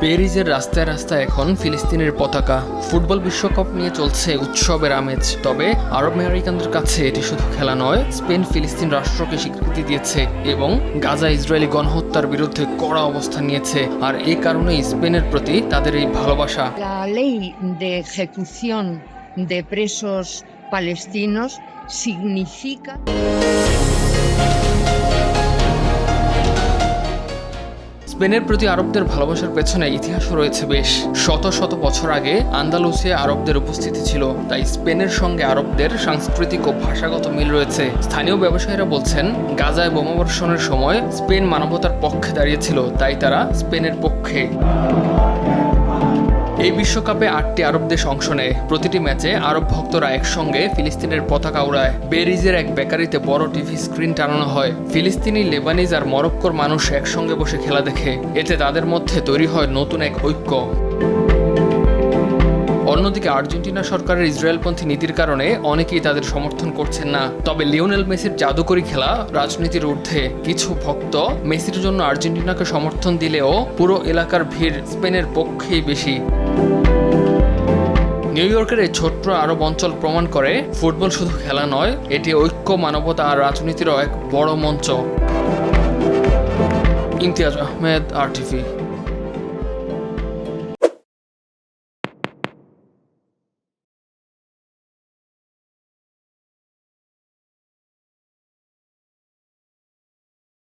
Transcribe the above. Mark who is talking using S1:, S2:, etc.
S1: প্যারিসের রাস্তায় রাস্তায় এখন ফিলিস্তিনের পতাকা। ফুটবল বিশ্বকাপ নিয়ে চলছে উৎসবের আমেজ। তবে আরব আমেরিকানদের কাছে এটি শুধু খেলা নয়, স্পেন ফিলিস্তিন রাষ্ট্রকে স্বীকৃতি দিয়েছে এবং গাজা ইসরায়েলি গণহত্যার বিরুদ্ধে কড়া অবস্থান নিয়েছে। আর এই কারণেই স্পেনের প্রতি তাদের এই ভালোবাসা।
S2: La ley de ejecución de presos palestinos significa
S1: স্পেনের প্রতি আরবদের ভালোবাসার পেছনে ইতিহাস রয়েছে বেশ। শত শত বছর আগে আন্দালুসিয়া আরবদের উপস্থিতি ছিল, তাই স্পেনের সঙ্গে আরবদের সাংস্কৃতিক ও ভাষাগত মিল রয়েছে। স্থানীয় ব্যবসায়ীরা বলছেন, গাজায় বোমাবর্ষণের সময় স্পেন মানবতার পক্ষে দাঁড়িয়েছিল, তাই তারা স্পেনের পক্ষে। এই বিশ্বকাপে 8টি আরব দেশ অংশ নেয়। প্রতিটি ম্যাচে আরব ভক্তরা একসঙ্গে ফিলিস্তিনের পতাকা উড়ায়। প্যারিসের এক বেকারিতে বড় টিভি স্ক্রিন টানানো হয়। ফিলিস্তিনি, লেবানিজ আর মরক্কোর মানুষ একসঙ্গে বসে খেলা দেখে। এতে তাদের মধ্যে তৈরি হয় নতুন এক ঐক্য। অন্যদিকে আর্জেন্টিনা সরকারের ইসরায়েলপন্থী নীতির কারণে অনেকেই তাদের সমর্থন করছেন না। তবে লিওনেল মেসির জাদুকরি খেলা রাজনীতির ঊর্ধ্বে। কিছু ভক্ত মেসির জন্য আর্জেন্টিনাকে সমর্থন দিলেও পুরো এলাকার ভিড় স্পেনের পক্ষেই বেশি। নিউ ইয়র্কের এই ছোট্ট আরব অঞ্চল প্রমাণ করে, ফুটবল শুধু খেলা নয়, এটি ঐক্য, মানবতা আর রাজনীতিরও এক বড় মঞ্চ। ইমতিয়াজ আহমেদ, RTV।